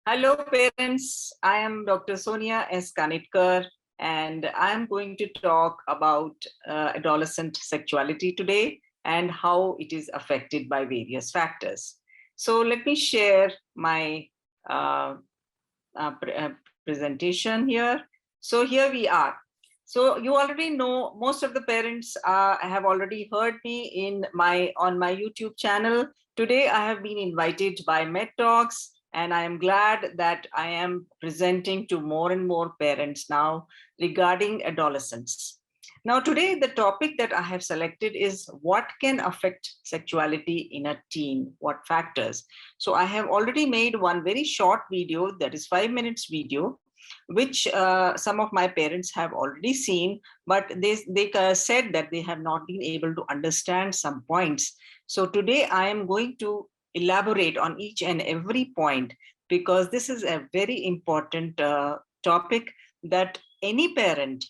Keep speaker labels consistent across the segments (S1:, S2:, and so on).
S1: Hello, parents. I am Dr. Sonia S. Kanitkar, and I'm going to talk about adolescent sexuality today and how it is affected by various factors. So, let me share my uh, presentation here. So, here we are. So, you already know most of the parents have already heard me on my YouTube channel. Today, I have been invited by Med Talks, and I am glad that I am presenting to more and more parents now regarding adolescents. Now, today, the topic that I have selected is what can affect sexuality in a teen, what factors. So, I have already made one very short video, that is 5 minutes video, which some of my parents have already seen, but they said that they have not been able to understand some points. So today I am going to elaborate on each and every point, because this is a very important topic that any parent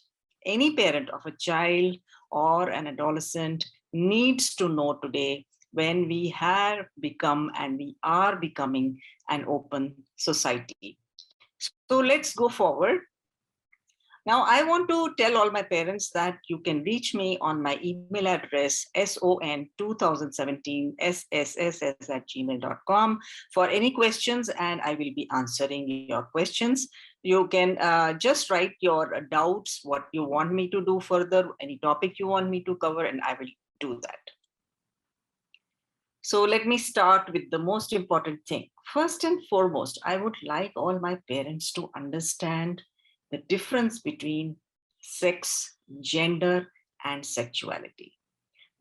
S1: of a child or an adolescent needs to know today, when we have become and we are becoming an open society. So let's go forward. Now, I want to tell all my parents that you can reach me on my email address, son2017sss@gmail.com, for any questions, and I will be answering your questions. You can just write your doubts, what you want me to do further, any topic you want me to cover, and I will do that. So let me start with the most important thing. First and foremost, I would like all my parents to understand the difference between sex, gender, and sexuality.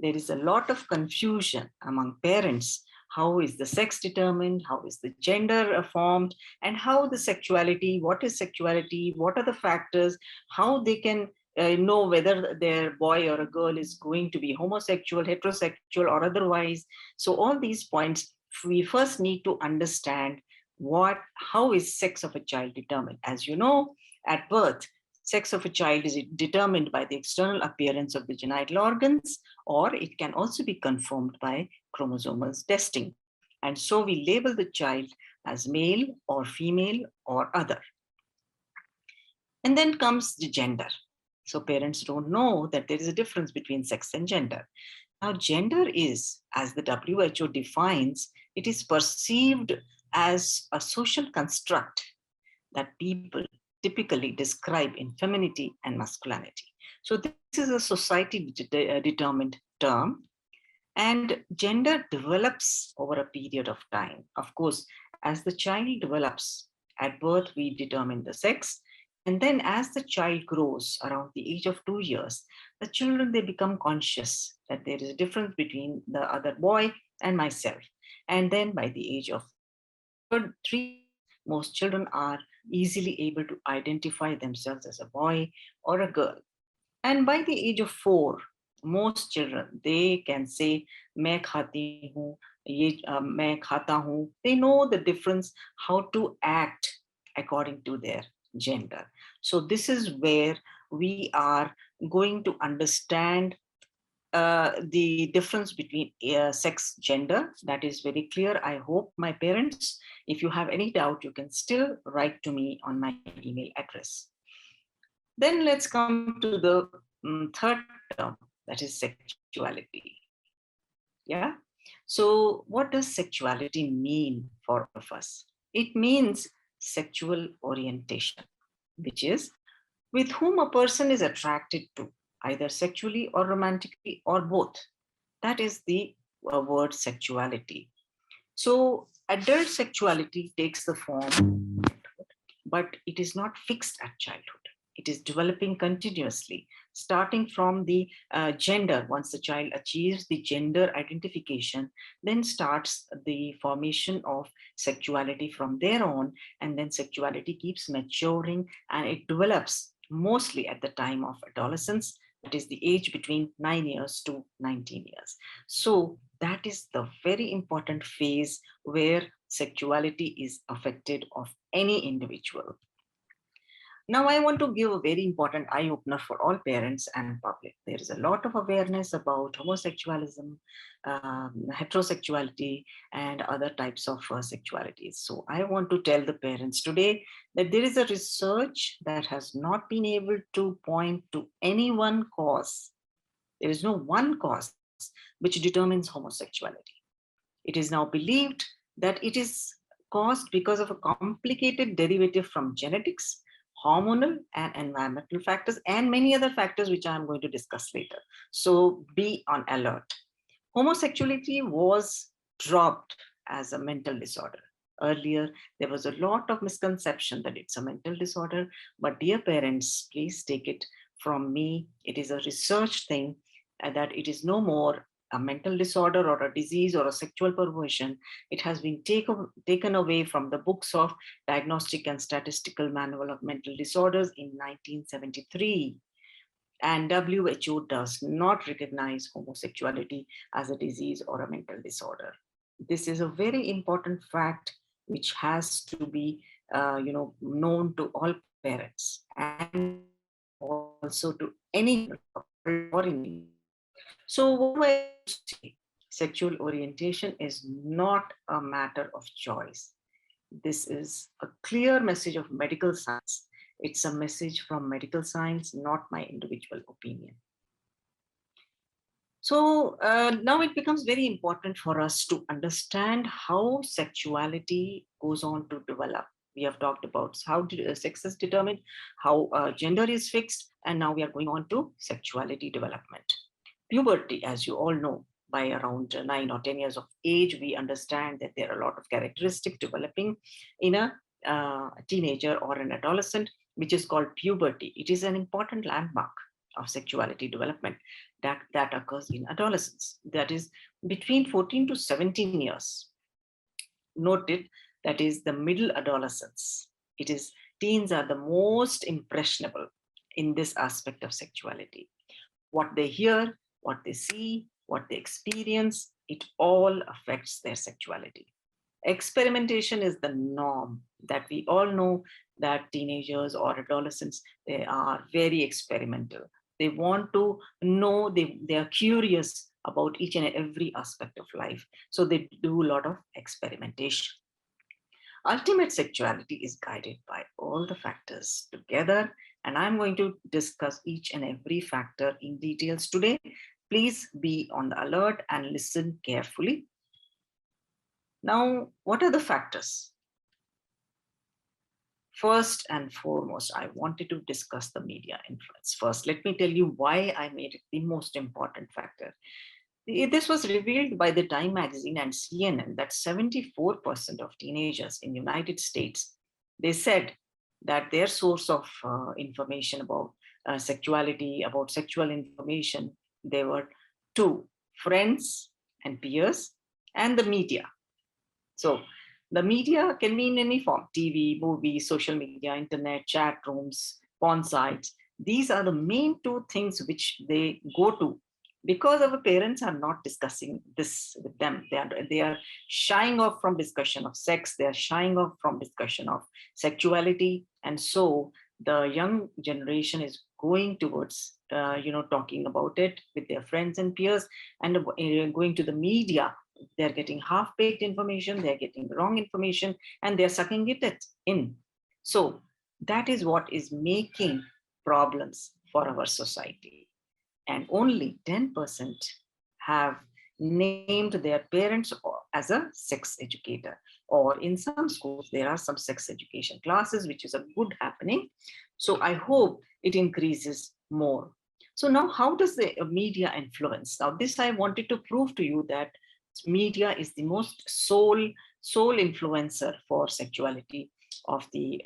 S1: There is a lot of confusion among parents. How is the sex determined? How is the gender formed? And how the sexuality, what is sexuality? What are the factors? How they can know whether their boy or a girl is going to be homosexual, heterosexual, or otherwise. So all these points, we first need to understand how is sex of a child determined. As you know, at birth, sex of a child is determined by the external appearance of the genital organs, or it can also be confirmed by chromosomal testing. And so we label the child as male or female or other. And then comes the gender. So parents don't know that there is a difference between sex and gender. Now, gender is, as the WHO defines, it is perceived as a social construct that people typically describe in femininity and masculinity. So this is a society determined term, and gender develops over a period of time. Of course, as the child develops, at birth we determine the sex, and then as the child grows around the age of 2 years, the children, they become conscious that there is a difference between the other boy and myself. And then by the age of 3 years, most children are easily able to identify themselves as a boy or a girl. And by the age of 4, most children, they can say, मैं खाती हूँ, मैं खाता हूँ. They know the difference, how to act according to their gender. So this is where we are going to understand the difference between sex, gender. That is very clear. I hope my parents, if you have any doubt, you can still write to me on my email address. Then let's come to the third term, that is sexuality. Yeah. So what does sexuality mean for all of us? It means sexual orientation, which is with whom a person is attracted to, either sexually or romantically or both. That is the word sexuality. So adult sexuality takes the form, but it is not fixed at childhood. It is developing continuously, starting from the gender. Once the child achieves the gender identification, then starts the formation of sexuality from there on, and then sexuality keeps maturing and it develops mostly at the time of adolescence, that is the age between 9 years to 19 years. So that is the very important phase where sexuality is affected of any individual. Now, I want to give a very important eye opener for all parents and public. There is a lot of awareness about homosexualism, heterosexuality, and other types of sexualities. So, I want to tell the parents today that there is a research that has not been able to point to any one cause. There is no one cause which determines homosexuality. It is now believed that it is caused because of a complicated derivative from genetics, hormonal and environmental factors, and many other factors which I am going to discuss later. So be on alert. Homosexuality was dropped as a mental disorder. Earlier, there was a lot of misconception that it's a mental disorder, but dear parents, please take it from me. It is a research thing, that it is no more a mental disorder or a disease or a sexual perversion. It has been taken away from the books of Diagnostic and Statistical Manual of Mental Disorders in 1973. And WHO does not recognize homosexuality as a disease or a mental disorder. This is a very important fact which has to be, known to all parents and also to any or in India. So, what do I say? Sexual orientation is not a matter of choice. This is a clear message of medical science. It's a message from medical science, not my individual opinion. So now it becomes very important for us to understand how sexuality goes on to develop. We have talked about how sex is determined, how gender is fixed, and now we are going on to sexuality development. Puberty, as you all know, by around 9 or 10 years of age, we understand that there are a lot of characteristics developing in a teenager or an adolescent, which is called puberty. It is an important landmark of sexuality development that occurs in adolescence. That is between 14 to 17 years. Note it, that is the middle adolescence. It is teens are the most impressionable in this aspect of sexuality. What they hear, what they see, what they experience, it all affects their sexuality. Experimentation is the norm, that we all know that teenagers or adolescents, they are very experimental. They want to know, they are curious about each and every aspect of life. So they do a lot of experimentation. Ultimate sexuality is guided by all the factors together, and I'm going to discuss each and every factor in details today. Please be on the alert and listen carefully. Now, what are the factors? First and foremost, I wanted to discuss the media influence. First, let me tell you why I made it the most important factor. This was revealed by the Time magazine and CNN that 74% of teenagers in the United States, they said that their source of information about sexuality, about sexual information, they were two: friends and peers, and the media. So the media can be in any form: TV, movies, social media, internet, chat rooms, porn sites. These are the main two things which they go to, because our parents are not discussing this with them. They are shying off from discussion of sex. They are shying off from discussion of sexuality. And so the young generation is going towards, talking about it with their friends and peers, and going to the media. They're getting half-baked information, they're getting wrong information, and they're sucking it in. So that is what is making problems for our society. And only 10% have named their parents as a sex educator. Or in some schools, there are some sex education classes, which is a good happening. So I hope it increases more. So now, how does the media influence? Now, this I wanted to prove to you that media is the most sole influencer for sexuality of the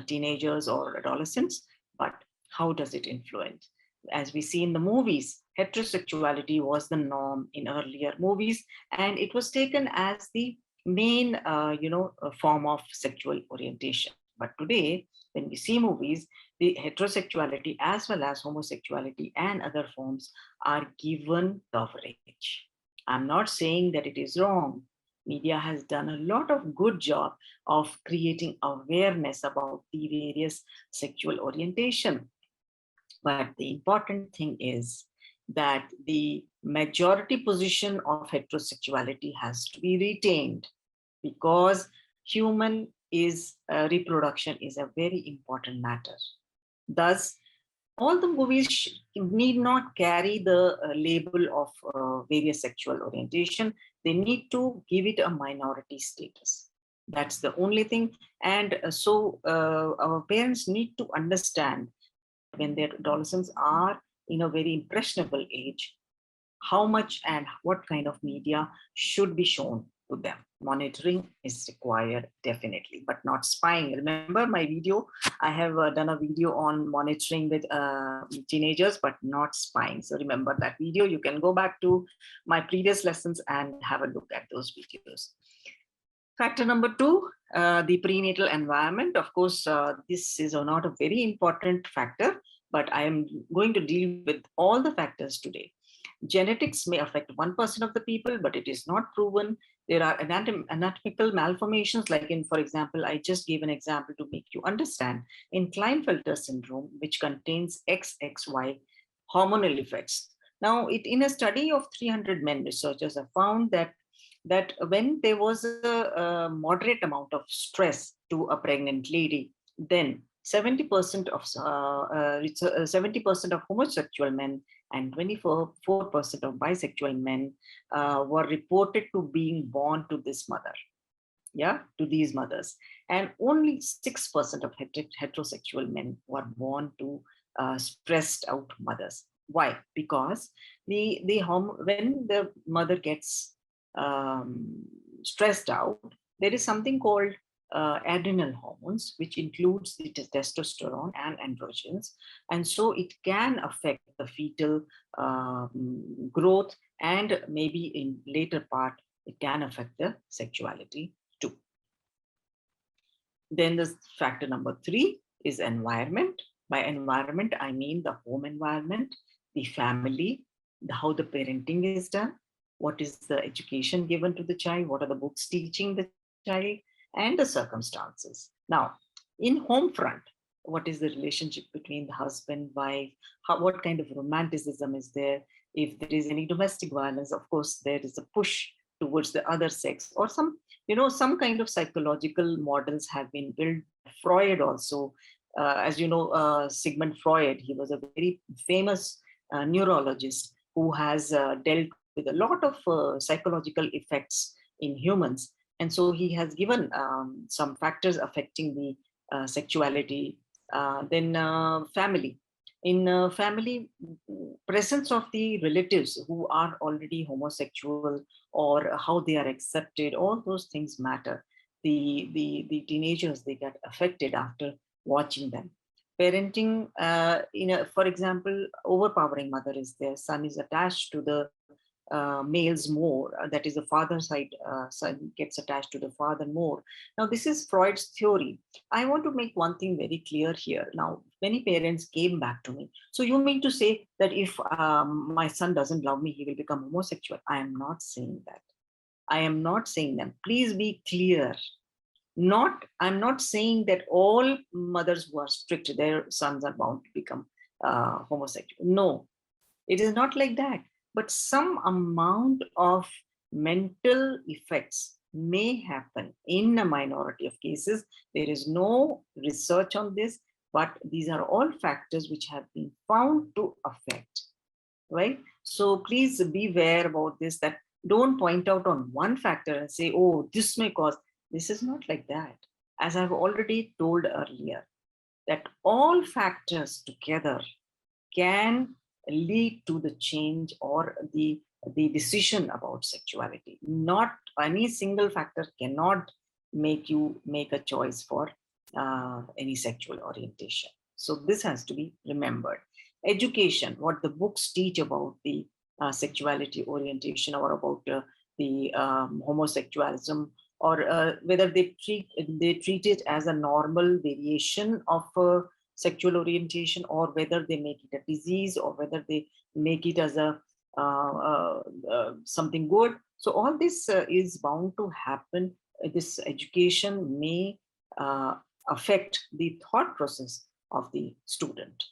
S1: teenagers or adolescents. But how does it influence? As we see in the movies, heterosexuality was the norm in earlier movies, and it was taken as the main form of sexual orientation. But today, when we see movies, the heterosexuality as well as homosexuality and other forms are given coverage. I'm not saying that it is wrong, Media has done a lot of good job of creating awareness about the various sexual orientation. But the important thing is that the majority position of heterosexuality has to be retained, because human is reproduction is a very important matter. Thus, all the movies need not carry the label of various sexual orientation. They need to give it a minority status. That's the only thing. And our parents need to understand that when their adolescents are in a very impressionable age, how much and what kind of media should be shown to them. Monitoring is required, definitely, but not spying. Remember my video? I have done a video on monitoring with teenagers, but not spying. So remember that video. You can go back to my previous lessons and have a look at those videos. Factor number two, the prenatal environment. Of course, this is not a very important factor, but I am going to deal with all the factors today. Genetics may affect 1% of the people, but it is not proven. There are anatomical malformations, like in, for example, I just gave an example to make you understand. In Klinefelter syndrome, which contains XXY hormonal effects. Now, in a study of 300 men, researchers have found that when there was a moderate amount of stress to a pregnant lady, then 70% of 70% of homosexual men and 24% of bisexual men were reported to being born to this mother, yeah, to these mothers, and only 6% of heterosexual men were born to stressed out mothers. Why? Because when the mother gets stressed out, there is something called adrenal hormones, which includes the testosterone and androgens, and so it can affect the fetal growth, and maybe in later part it can affect the sexuality too. Then the factor number three is environment. By environment, I mean the home environment, the family, how the parenting is done, what is the education given to the child, what are the books teaching the child, and the circumstances. Now, in home front, what is the relationship between the husband, wife, what kind of romanticism is there? If there is any domestic violence, of course, there is a push towards the other sex, or some kind of psychological models have been built. Freud also, as you know, Sigmund Freud, he was a very famous neurologist who has dealt with a lot of psychological effects in humans. And so he has given some factors affecting the sexuality. Then family. In family, presence of the relatives who are already homosexual, or how they are accepted, all those things matter. The teenagers, they get affected after watching them. Parenting, for example, overpowering mother is there. Son is attached to the males more, that is the father side, son gets attached to the father more. Now this is Freud's theory. I want to make one thing very clear here. Now many parents came back to me, so you mean to say that if my son doesn't love me, he will become homosexual? I am not saying that. I am not saying that. Please be clear. I'm not saying that all mothers who are strict, their sons are bound to become homosexual. No, it is not like that. But some amount of mental effects may happen in a minority of cases. There is no research on this, but these are all factors which have been found to affect, right? So please be aware about this, that don't point out on one factor and say, oh, this may cause. This is not like that. As I've already told earlier, that all factors together can lead to the change or the decision about sexuality. Not any single factor cannot make you make a choice for any sexual orientation. So this has to be remembered. Education, what the books teach about the sexuality orientation, or about the homosexualism, or whether they treat it as a normal variation of sexual orientation, or whether they make it a disease, or whether they make it as a something good. So all this is bound to happen. This education may affect the thought process of the student.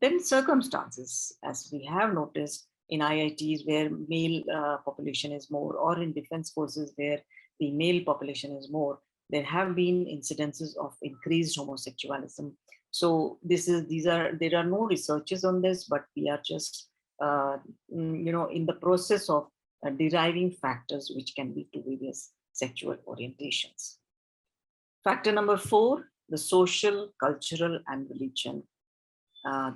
S1: Then circumstances, as we have noticed in IITs where male population is more, or in defense forces where the male population is more, there have been incidences of increased homosexualism. So there are no researches on this, but we are just in the process of deriving factors which can lead to various sexual orientations. Factor number 4, the social, cultural, and religion,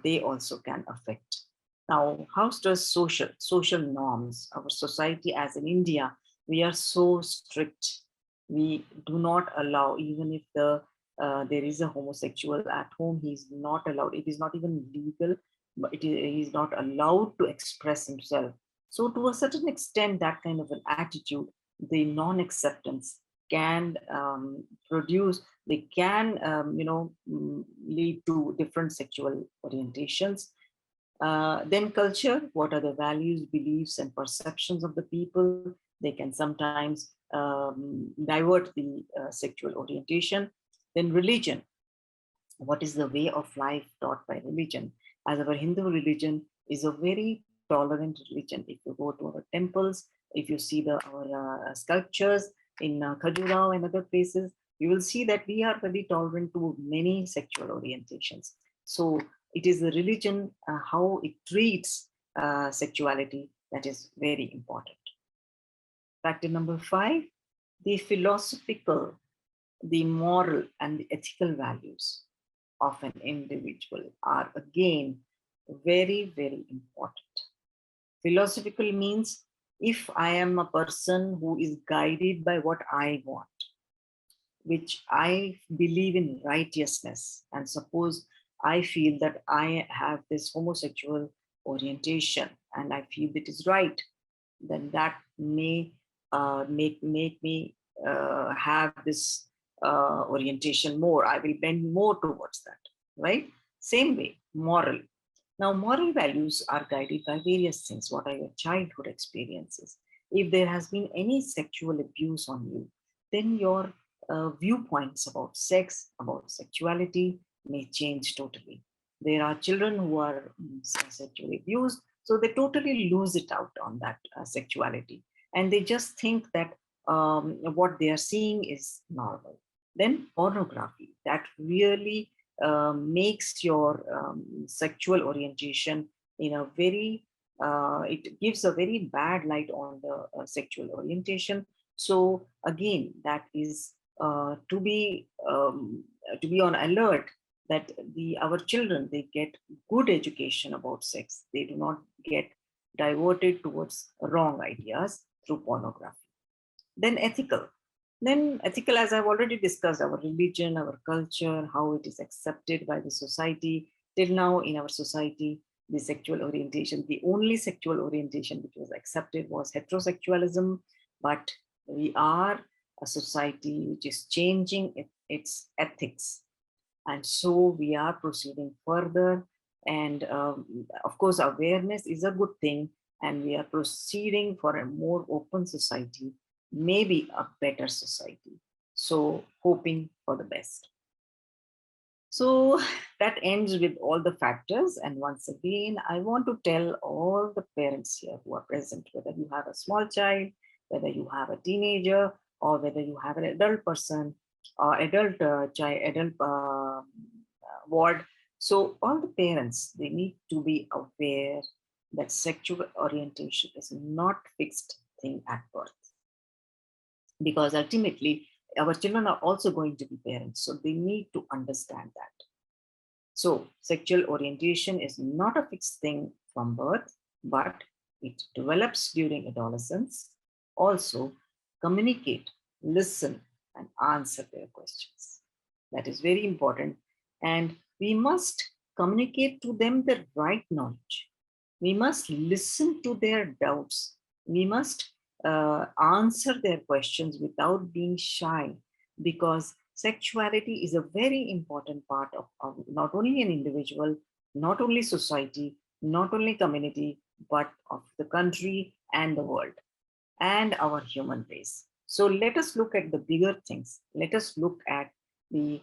S1: they also can affect. Now, how does social norms, our society as in India, we are so strict. We do not allow, even if there is a homosexual at home, he is not allowed. It is not even legal, but he is not allowed to express himself. So, to a certain extent, that kind of an attitude, the non-acceptance, can produce, they can lead to different sexual orientations. Then culture, what are the values, beliefs, and perceptions of the people? They can sometimes divert the sexual orientation. Then religion, what is the way of life taught by religion? As our Hindu religion is a very tolerant religion. If you go to our temples, if you see our sculptures in Khajuraho and other places, you will see that we are very tolerant to many sexual orientations. So it is the religion, how it treats sexuality, that is very important. Factor number 5, the philosophical, the moral, and the ethical values of an individual are again very, very important. Philosophical means if I am a person who is guided by what I want, which I believe in righteousness, and suppose I feel that I have this homosexual orientation and I feel it is right, then that may make me have this orientation more. I will bend more towards that, right? Same way, moral. Now, moral values are guided by various things. What are your childhood experiences? If there has been any sexual abuse on you, then your viewpoints about sex, about sexuality may change totally. There are children who are sexually abused, so they totally lose it out on that sexuality. And they just think that what they are seeing is normal. Then pornography, that really makes your sexual orientation in a very, it gives a very bad light on the sexual orientation. So again, that is to be on alert, that our children, they get good education about sex. They do not get diverted towards wrong ideas through pornography. Then ethical. Then ethical, as I've already discussed, our religion, our culture, how it is accepted by the society. Till now in our society, the sexual orientation, the only sexual orientation which was accepted was heterosexualism, but we are a society which is changing its ethics. And so we are proceeding further. And of course, awareness is a good thing. And we are proceeding for a more open society, maybe a better society. So hoping for the best. So that ends with all the factors. And once again, I want to tell all the parents here who are present, whether you have a small child, whether you have a teenager, or whether you have an adult person, or adult ward. So all the parents, they need to be aware that sexual orientation is not fixed thing at birth. Because ultimately, our children are also going to be parents, so they need to understand that. So sexual orientation is not a fixed thing from birth, but it develops during adolescence. Also, communicate, listen, and answer their questions. That is very important. And we must communicate to them the right knowledge. We must listen to their doubts. We must answer their questions without being shy, because sexuality is a very important part of not only an individual, not only society, not only community, but of the country and the world and our human race. So let us look at the bigger things. Let us look at the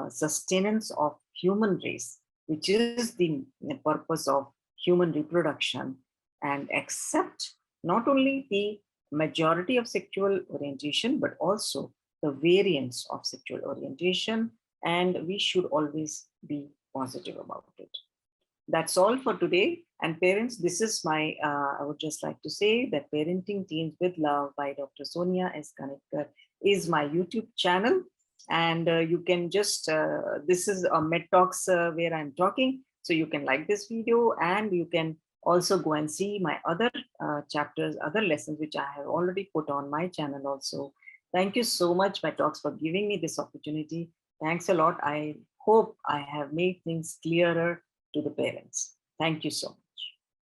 S1: sustenance of human race, which is the purpose of human reproduction, and accept not only the majority of sexual orientation, but also the variants of sexual orientation. And we should always be positive about it. That's all for today. And parents, this is my, I would just like to say that Parenting Teens with Love by Dr. Sonia S. Kanetkar is my YouTube channel. And you can just, this is a Med Talks where I'm talking. So you can like this video, and you can also go and see my other chapters, other lessons, which I have already put on my channel also. Thank you so much, My Talks, for giving me this opportunity. Thanks a lot. I hope I have made things clearer to the parents. Thank you so much.